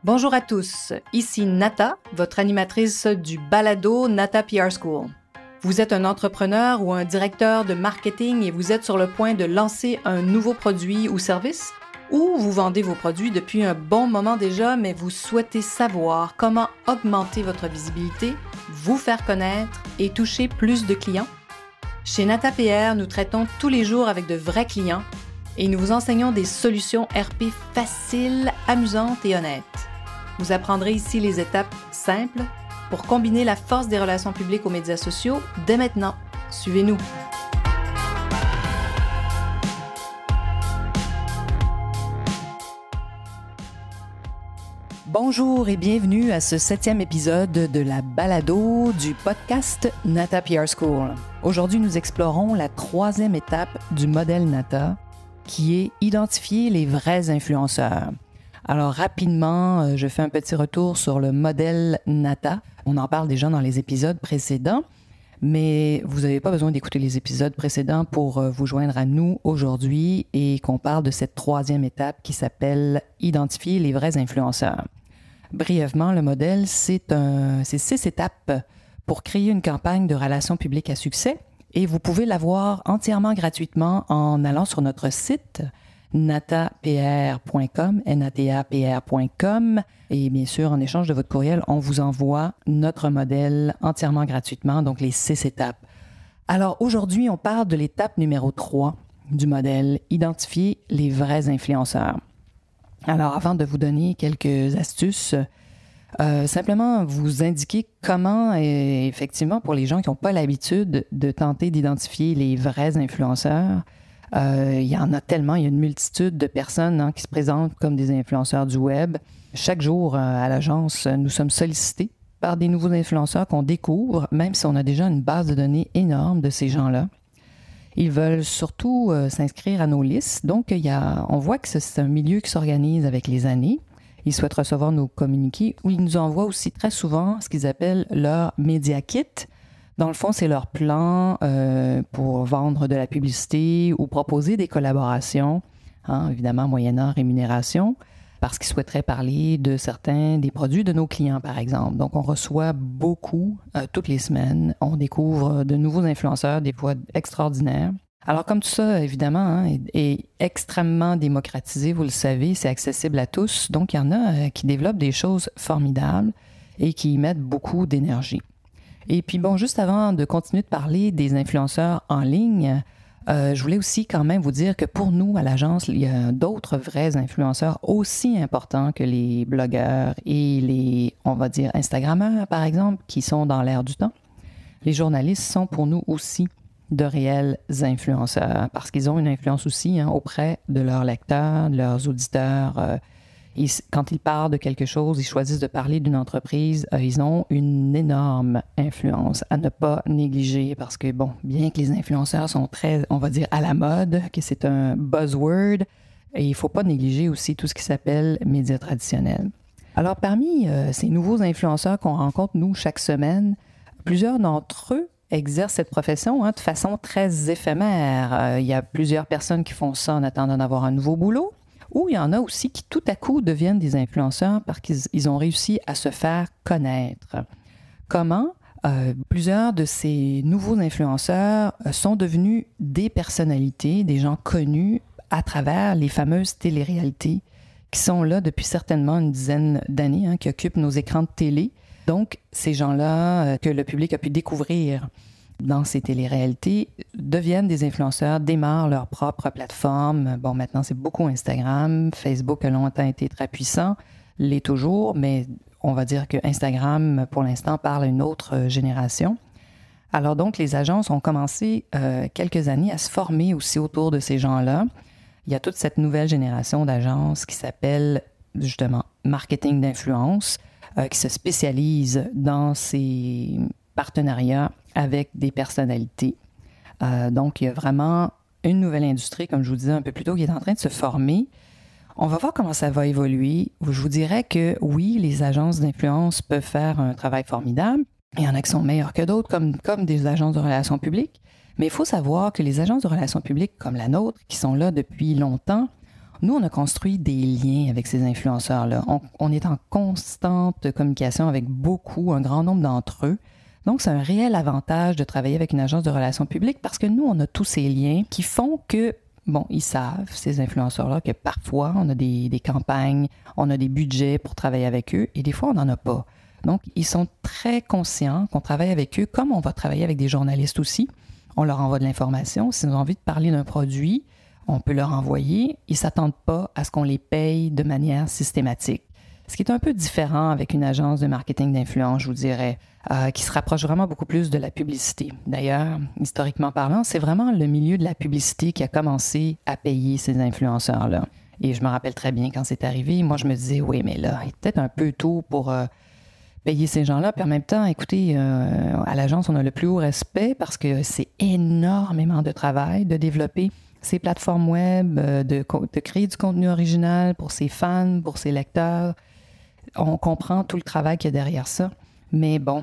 Bonjour à tous, ici Nata, votre animatrice du balado Nata PR School. Vous êtes un entrepreneur ou un directeur de marketing et vous êtes sur le point de lancer un nouveau produit ou service? Ou vous vendez vos produits depuis un bon moment déjà, mais vous souhaitez savoir comment augmenter votre visibilité, vous faire connaître et toucher plus de clients? Chez Nata PR, nous traitons tous les jours avec de vrais clients et nous vous enseignons des solutions RP faciles, amusantes et honnêtes. Vous apprendrez ici les étapes simples pour combiner la force des relations publiques aux médias sociaux dès maintenant. Suivez-nous. Bonjour et bienvenue à ce 7e épisode de la balado du podcast Nata PR School. Aujourd'hui, nous explorons la 3e étape du modèle Nata, qui est identifier les vrais influenceurs. Alors rapidement, je fais un petit retour sur le modèle Nata. On en parle déjà dans les épisodes précédents, mais vous n'avez pas besoin d'écouter les épisodes précédents pour vous joindre à nous aujourd'hui et qu'on parle de cette 3e étape qui s'appelle « Identifier les vrais influenceurs ». Brièvement, le modèle, c'est 6 étapes pour créer une campagne de relations publiques à succès et vous pouvez l'avoir entièrement gratuitement en allant sur notre site natapr.com, natapr.com. Et bien sûr, en échange de votre courriel, on vous envoie notre modèle entièrement gratuitement, donc les 6 étapes. Alors aujourd'hui, on parle de l'étape numéro 3 du modèle, identifier les vrais influenceurs. Alors avant de vous donner quelques astuces, simplement vous indiquer comment, effectivement, pour les gens qui n'ont pas l'habitude de tenter d'identifier les vrais influenceurs, il y en a tellement, il y a une multitude de personnes qui se présentent comme des influenceurs du web. Chaque jour, à l'agence, nous sommes sollicités par des nouveaux influenceurs qu'on découvre, même si on a déjà une base de données énorme de ces gens-là. Ils veulent surtout s'inscrire à nos listes. Donc, on voit que c'est un milieu qui s'organise avec les années. Ils souhaitent recevoir nos communiqués ou ils nous envoient aussi très souvent ce qu'ils appellent leur Media Kit. Dans le fond, c'est leur plan pour vendre de la publicité ou proposer des collaborations, évidemment moyennant rémunération, parce qu'ils souhaiteraient parler de certains des produits de nos clients, par exemple. Donc, on reçoit beaucoup toutes les semaines. On découvre de nouveaux influenceurs, des fois extraordinaires. Alors, comme tout ça, évidemment, est extrêmement démocratisé, vous le savez, c'est accessible à tous. Donc, il y en a qui développent des choses formidables et qui y mettent beaucoup d'énergie. Et puis bon, juste avant de continuer de parler des influenceurs en ligne, je voulais aussi quand même vous dire que pour nous, à l'agence, il y a d'autres vrais influenceurs aussi importants que les blogueurs et les, on va dire, Instagrammeurs, par exemple, qui sont dans l'air du temps. Les journalistes sont pour nous aussi de réels influenceurs parce qu'ils ont une influence aussi auprès de leurs lecteurs, de leurs auditeurs. Quand ils parlent de quelque chose, ils choisissent de parler d'une entreprise, ils ont une énorme influence à ne pas négliger parce que, bon, bien que les influenceurs sont très, on va dire, à la mode, que c'est un buzzword, et il ne faut pas négliger aussi tout ce qui s'appelle médias traditionnels. Alors, parmi ces nouveaux influenceurs qu'on rencontre, nous, chaque semaine, plusieurs d'entre eux exercent cette profession de façon très éphémère. Il y a plusieurs personnes qui font ça en attendant d'avoir un nouveau boulot. Ou il y en a aussi qui tout à coup deviennent des influenceurs parce qu'ils ont réussi à se faire connaître. Comment? Plusieurs de ces nouveaux influenceurs sont devenus des personnalités, des gens connus à travers les fameuses téléréalités qui sont là depuis certainement une dizaine d'années, qui occupent nos écrans de télé. Donc, ces gens-là que le public a pu découvrir dans ces téléréalités deviennent des influenceurs, démarrent leur propre plateforme. Bon, maintenant, c'est beaucoup Instagram. Facebook a longtemps été très puissant, l'est toujours, mais on va dire que Instagram, pour l'instant, parle à une autre génération. Alors donc, les agences ont commencé quelques années à se former aussi autour de ces gens-là. Il y a toute cette nouvelle génération d'agences qui s'appelle justement marketing d'influence, qui se spécialise dans ces partenariats avec des personnalités. Donc, il y a vraiment une nouvelle industrie, comme je vous disais un peu plus tôt, qui est en train de se former. On va voir comment ça va évoluer. Je vous dirais que oui, les agences d'influence peuvent faire un travail formidable. Il y en a qui sont meilleurs que d'autres, comme des agences de relations publiques. Mais il faut savoir que les agences de relations publiques comme la nôtre, qui sont là depuis longtemps, Nous, on a construit des liens avec ces influenceurs-là. On est en constante communication avec un grand nombre d'entre eux. Donc, c'est un réel avantage de travailler avec une agence de relations publiques parce que nous, on a tous ces liens qui font que, bon, ils savent, ces influenceurs-là, que parfois, on a des campagnes, on a des budgets pour travailler avec eux et des fois, on n'en a pas. Donc, ils sont très conscients qu'on travaille avec eux comme on va travailler avec des journalistes aussi. On leur envoie de l'information. S'ils ont envie de parler d'un produit, on peut leur envoyer. Ils ne s'attendent pas à ce qu'on les paye de manière systématique. Ce qui est un peu différent avec une agence de marketing d'influence, je vous dirais, qui se rapproche vraiment beaucoup plus de la publicité. D'ailleurs, historiquement parlant, c'est vraiment le milieu de la publicité qui a commencé à payer ces influenceurs-là. Et je me rappelle très bien quand c'est arrivé, moi je me disais, oui, mais là, il est peut-être un peu tôt pour payer ces gens-là. Puis en même temps, écoutez, à l'agence, on a le plus haut respect parce que c'est énormément de travail de développer ces plateformes web, de créer du contenu original pour ses fans, pour ses lecteurs. On comprend tout le travail qu'il y a derrière ça. Mais bon,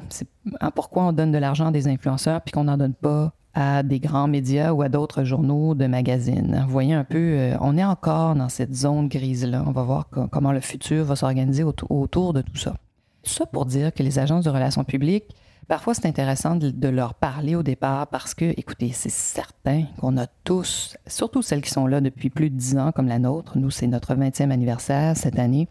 pourquoi on donne de l'argent à des influenceurs puis qu'on n'en donne pas à des grands médias ou à d'autres journaux de magazines? Vous voyez un peu, on est encore dans cette zone grise-là. On va voir comment le futur va s'organiser autour de tout ça. Tout ça pour dire que les agences de relations publiques, parfois c'est intéressant de leur parler au départ parce que, écoutez, c'est certain qu'on a tous, surtout celles qui sont là depuis plus de 10 ans comme la nôtre, nous c'est notre 20e anniversaire cette année,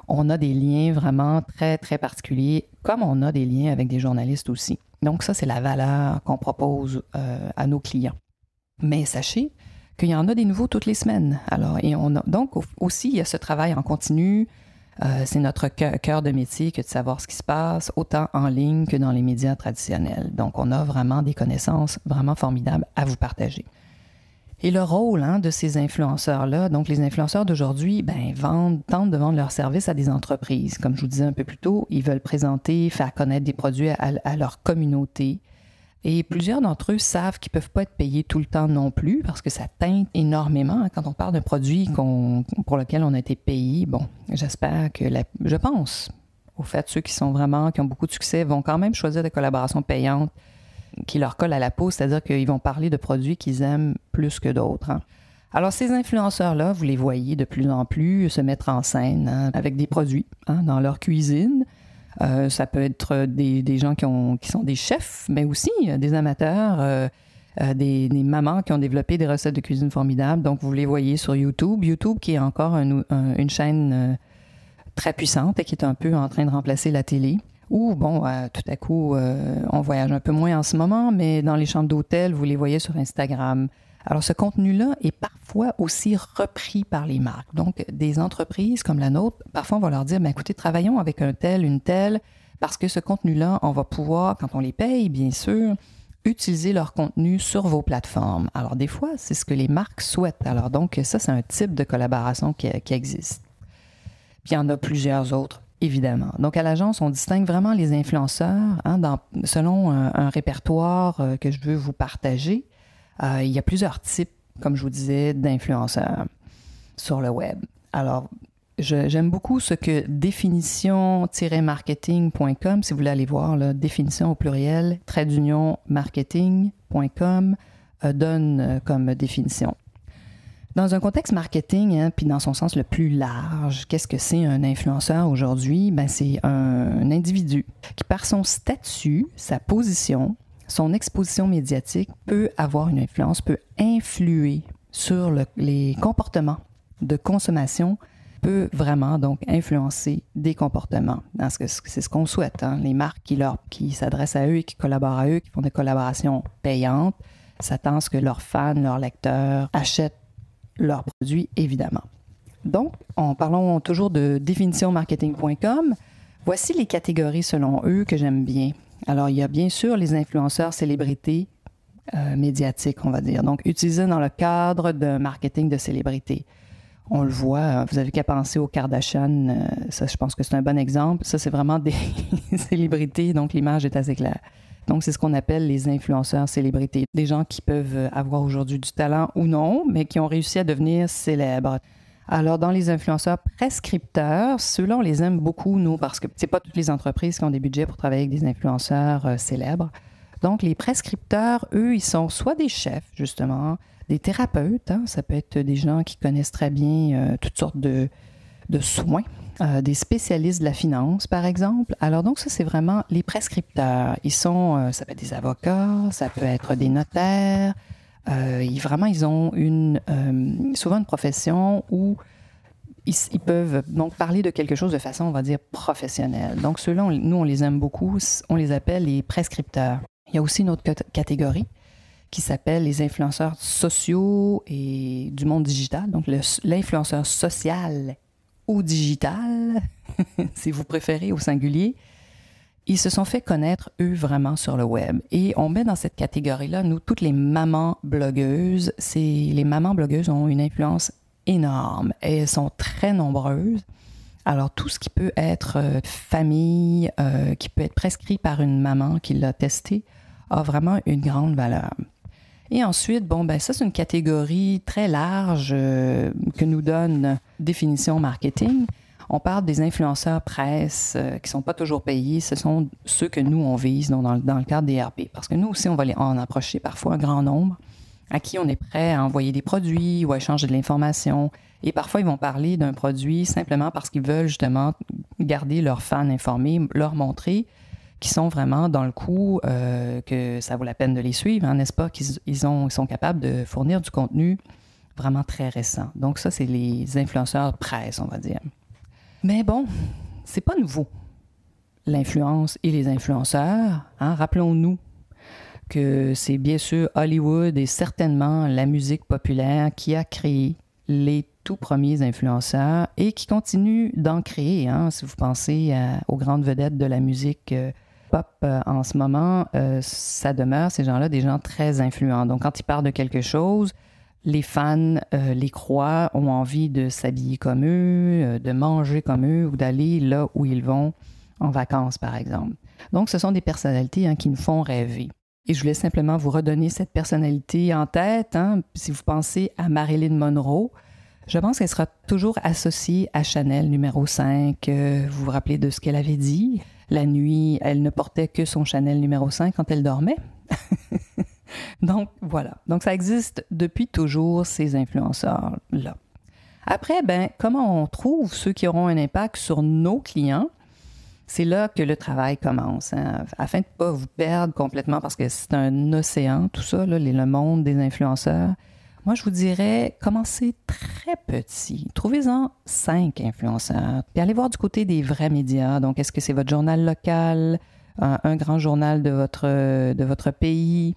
on a des liens vraiment très, très particuliers, comme on a des liens avec des journalistes aussi. Donc ça, c'est la valeur qu'on propose à nos clients. Mais sachez qu'il y en a des nouveaux toutes les semaines. Alors, donc aussi, il y a ce travail en continu. C'est notre cœur de métier que de savoir ce qui se passe, autant en ligne que dans les médias traditionnels. Donc, on a vraiment des connaissances vraiment formidables à vous partager. Et le rôle de ces influenceurs-là, donc les influenceurs d'aujourd'hui, tentent de vendre leurs services à des entreprises. Comme je vous disais un peu plus tôt, ils veulent présenter, faire connaître des produits à leur communauté. Et plusieurs d'entre eux savent qu'ils ne peuvent pas être payés tout le temps non plus parce que ça teinte énormément quand on parle d'un produit pour lequel on a été payé. Bon, j'espère que je pense, au fait, ceux qui ont beaucoup de succès vont quand même choisir des collaborations payantes qui leur collent à la peau, c'est-à-dire qu'ils vont parler de produits qu'ils aiment plus que d'autres. Alors, ces influenceurs-là, vous les voyez de plus en plus se mettre en scène avec des produits dans leur cuisine. Ça peut être des gens qui sont des chefs, mais aussi des amateurs, des mamans qui ont développé des recettes de cuisine formidables. Donc, vous les voyez sur YouTube. YouTube qui est encore une chaîne très puissante et qui est un peu en train de remplacer la télé. Ou, tout à coup, on voyage un peu moins en ce moment, mais dans les chambres d'hôtel, vous les voyez sur Instagram. Alors, ce contenu-là est parfois aussi repris par les marques. Donc, des entreprises comme la nôtre, parfois, on va leur dire, écoutez, travaillons avec un tel, une telle, parce que ce contenu-là, on va pouvoir, quand on les paye, bien sûr, utiliser leur contenu sur vos plateformes. Alors, des fois, c'est ce que les marques souhaitent. Alors, donc, ça, c'est un type de collaboration qui existe. Puis, il y en a plusieurs autres, évidemment. Donc, à l'agence, on distingue vraiment les influenceurs selon un répertoire que je veux vous partager. Il y a plusieurs types, comme je vous disais, d'influenceurs sur le web. Alors, j'aime beaucoup ce que définition-marketing.com, si vous voulez aller voir, là, définition au pluriel, marketing.com, donne comme définition. Dans un contexte marketing, puis dans son sens le plus large, qu'est-ce que c'est un influenceur aujourd'hui? C'est un individu qui, par son statut, sa position, son exposition médiatique peut avoir une influence, peut influer sur les comportements de consommation, peut vraiment donc influencer des comportements. C'est ce qu'on souhaite. Les marques qui s'adressent à eux et qui collaborent à eux, qui font des collaborations payantes, s'attendent à ce que leurs fans, leurs lecteurs achètent leurs produits, évidemment. Donc, parlons toujours de définitionmarketing.com. Voici les catégories selon eux que j'aime bien. Alors, il y a bien sûr les influenceurs célébrités médiatiques, on va dire. Donc, utilisés dans le cadre d'un marketing de célébrité. On le voit, vous avez qu'à penser aux Kardashian, ça, je pense que c'est un bon exemple. Ça, c'est vraiment des célébrités, donc l'image est assez claire. Donc, c'est ce qu'on appelle les influenceurs célébrités. Des gens qui peuvent avoir aujourd'hui du talent ou non, mais qui ont réussi à devenir célèbres. Alors, dans les influenceurs prescripteurs, ceux-là, on les aime beaucoup, nous, parce que c'est pas toutes les entreprises qui ont des budgets pour travailler avec des influenceurs célèbres. Donc, les prescripteurs, eux, ils sont soit des chefs, justement, des thérapeutes, hein, ça peut être des gens qui connaissent très bien toutes sortes de soins, des spécialistes de la finance, par exemple. Alors donc, ça, c'est vraiment les prescripteurs. Ils sont, ça peut être des avocats, ça peut être des notaires. Vraiment, ils ont souvent une profession où ils peuvent donc parler de quelque chose de façon, on va dire, professionnelle. Donc, ceux-là, nous, on les aime beaucoup. On les appelle les prescripteurs. Il y a aussi une autre catégorie qui s'appelle les influenceurs sociaux et du monde digital. Donc, l'influenceur social ou digital, si vous préférez, au singulier, ils se sont fait connaître, eux, vraiment sur le web. Et on met dans cette catégorie-là, nous, toutes les mamans blogueuses. Les mamans blogueuses ont une influence énorme et elles sont très nombreuses. Alors, tout ce qui peut être famille, qui peut être prescrit par une maman qui l'a testé, a vraiment une grande valeur. Et ensuite, ça, c'est une catégorie très large que nous donne Définition Marketing. On parle des influenceurs presse qui ne sont pas toujours payés. Ce sont ceux que nous, on vise dans le cadre des RP. Parce que nous aussi, on va en approcher parfois un grand nombre à qui on est prêt à envoyer des produits ou à échanger de l'information. Et parfois, ils vont parler d'un produit simplement parce qu'ils veulent justement garder leurs fans informés, leur montrer qu'ils sont vraiment dans le coup, que ça vaut la peine de les suivre, hein, n'est-ce pas? Ils sont capables de fournir du contenu vraiment très récent. Donc ça, c'est les influenceurs presse, on va dire. Mais bon, c'est pas nouveau, l'influence et les influenceurs. Hein? Rappelons-nous que c'est bien sûr Hollywood et certainement la musique populaire qui a créé les tout premiers influenceurs et qui continue d'en créer. Hein? Si vous pensez aux grandes vedettes de la musique pop en ce moment, ça demeure, ces gens-là, des gens très influents. Donc, quand ils parlent de quelque chose, les fans les croient, ont envie de s'habiller comme eux, de manger comme eux ou d'aller là où ils vont en vacances, par exemple. Donc, ce sont des personnalités qui nous font rêver. Et je voulais simplement vous redonner cette personnalité en tête. Hein. Si vous pensez à Marilyn Monroe, je pense qu'elle sera toujours associée à Chanel numéro 5. Vous vous rappelez de ce qu'elle avait dit? La nuit, elle ne portait que son Chanel numéro 5 quand elle dormait. Donc, voilà. Donc, ça existe depuis toujours, ces influenceurs-là. Après, comment on trouve ceux qui auront un impact sur nos clients? C'est là que le travail commence, hein, afin de ne pas vous perdre complètement, parce que c'est un océan, tout ça, là, le monde des influenceurs. Moi, je vous dirais, commencez très petit. Trouvez-en 5 influenceurs. Puis allez voir du côté des vrais médias. Donc, est-ce que c'est votre journal local, un grand journal de votre pays,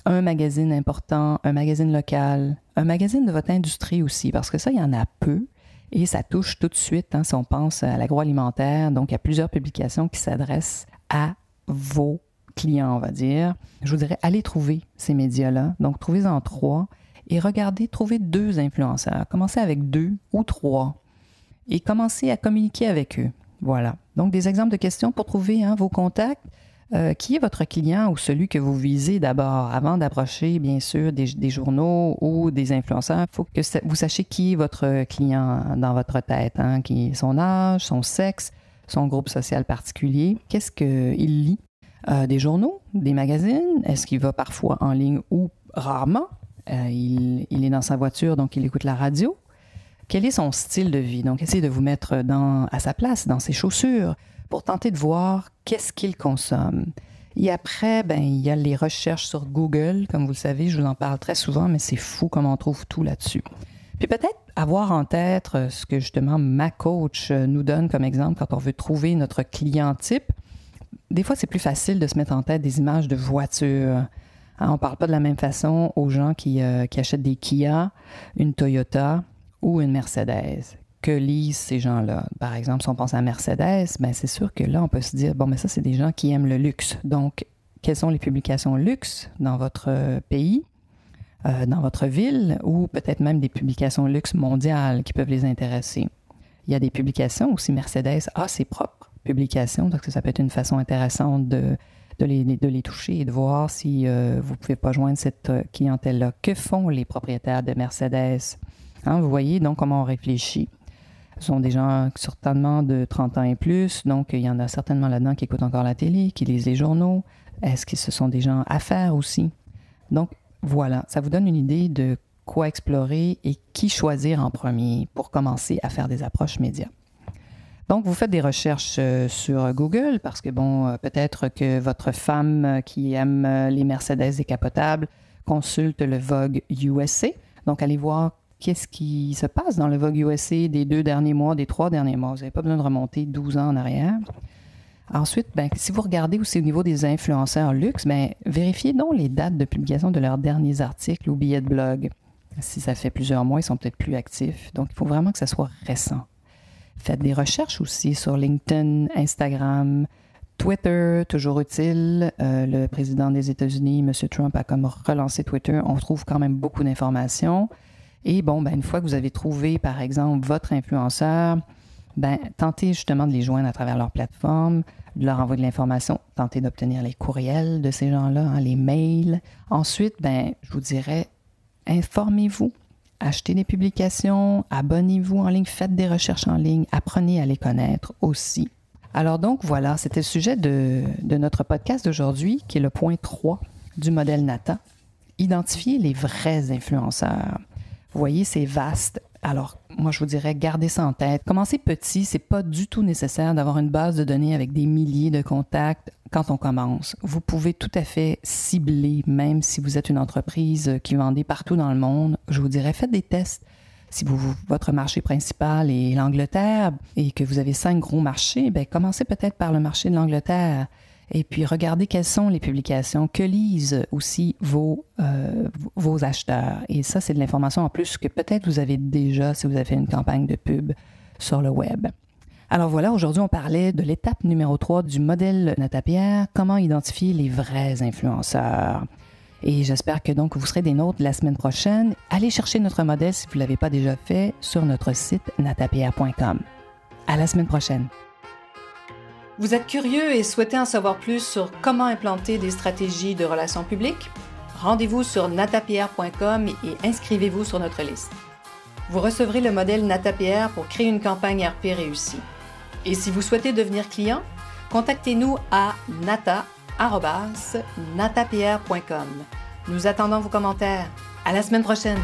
un magazine important, un magazine local, un magazine de votre industrie aussi, parce que ça, il y en a peu. Et ça touche tout de suite, hein, si on pense à l'agroalimentaire. Donc, il y a plusieurs publications qui s'adressent à vos clients, on va dire. Je vous dirais, allez trouver ces médias-là. Donc, trouvez-en 3 et regardez, trouvez 2 influenceurs. Commencez avec 2 ou 3 et commencez à communiquer avec eux. Voilà. Donc, des exemples de questions pour trouver vos contacts. Qui est votre client ou celui que vous visez d'abord avant d'approcher, bien sûr, des journaux ou des influenceurs? Il faut que vous sachiez qui est votre client dans votre tête, hein, qui est son âge, son sexe, son groupe social particulier. Qu'est-ce qu'il lit? Des journaux, des magazines? Est-ce qu'il va parfois en ligne ou rarement? Il est dans sa voiture, donc il écoute la radio. Quel est son style de vie? Donc, essayez de vous mettre à sa place, dans ses chaussures, pour tenter de voir qu'est-ce qu'il consomme. Et après, il y a les recherches sur Google. Comme vous le savez, je vous en parle très souvent, mais c'est fou comme on trouve tout là-dessus. Puis peut-être avoir en tête ce que justement ma coach nous donne comme exemple quand on veut trouver notre client type. Des fois, c'est plus facile de se mettre en tête des images de voitures. On ne parle pas de la même façon aux gens qui achètent des Kia, une Toyota ou une Mercedes. Que lisent ces gens-là? Par exemple, si on pense à Mercedes, c'est sûr que là, on peut se dire, ça, c'est des gens qui aiment le luxe. Donc, quelles sont les publications luxe dans votre pays, dans votre ville, ou peut-être même des publications luxe mondiales qui peuvent les intéresser? Il y a des publications aussi, Mercedes a ses propres publications, donc ça peut être une façon intéressante de les toucher et de voir si vous ne pouvez pas joindre cette clientèle-là. Que font les propriétaires de Mercedes? Hein, vous voyez donc comment on réfléchit. Ce sont des gens certainement de 30 ans et plus, donc il y en a certainement là-dedans qui écoutent encore la télé, qui lisent les journaux. Est-ce que ce sont des gens à faire aussi? Donc voilà, ça vous donne une idée de quoi explorer et qui choisir en premier pour commencer à faire des approches médias. Donc, vous faites des recherches sur Google parce que, peut-être que votre femme qui aime les Mercedes décapotables consulte le Vogue USA. Donc, allez voir qu'est-ce qui se passe dans le Vogue USA des 2 derniers mois, des 3 derniers mois. Vous n'avez pas besoin de remonter 12 ans en arrière. Ensuite, si vous regardez aussi au niveau des influenceurs luxe, vérifiez donc les dates de publication de leurs derniers articles ou billets de blog. Si ça fait plusieurs mois, ils sont peut-être plus actifs. Donc, il faut vraiment que ça soit récent. Faites des recherches aussi sur LinkedIn, Instagram, Twitter, toujours utile. Le président des États-Unis, M. Trump, a comme relancé Twitter. On trouve quand même beaucoup d'informations. Et une fois que vous avez trouvé, par exemple, votre influenceur, tentez justement de les joindre à travers leur plateforme, de leur envoyer de l'information, tentez d'obtenir les courriels de ces gens-là, les mails. Ensuite, je vous dirais, informez-vous, achetez des publications, abonnez-vous en ligne, faites des recherches en ligne, apprenez à les connaître aussi. Alors donc, voilà, c'était le sujet de notre podcast d'aujourd'hui, qui est le point 3 du modèle NATA. Identifier les vrais influenceurs. Vous voyez, c'est vaste. Alors, moi, je vous dirais, gardez ça en tête. Commencez petit, c'est pas du tout nécessaire d'avoir une base de données avec des milliers de contacts quand on commence. Vous pouvez tout à fait cibler, même si vous êtes une entreprise qui vendez partout dans le monde. Je vous dirais, faites des tests. Si votre marché principal est l'Angleterre et que vous avez 5 gros marchés, commencez peut-être par le marché de l'Angleterre. Et puis, regardez quelles sont les publications, que lisent aussi vos acheteurs. Et ça, c'est de l'information en plus que peut-être vous avez déjà si vous avez fait une campagne de pub sur le web. Alors voilà, aujourd'hui, on parlait de l'étape numéro 3 du modèle NATA-PR, comment identifier les vrais influenceurs. Et j'espère que donc vous serez des nôtres la semaine prochaine. Allez chercher notre modèle si vous ne l'avez pas déjà fait sur notre site natapr.com. À la semaine prochaine. Vous êtes curieux et souhaitez en savoir plus sur comment implanter des stratégies de relations publiques? Rendez-vous sur natapr.com et inscrivez-vous sur notre liste. Vous recevrez le modèle NATA-PR pour créer une campagne RP réussie. Et si vous souhaitez devenir client, contactez-nous à natapr.com. Nous attendons vos commentaires. À la semaine prochaine!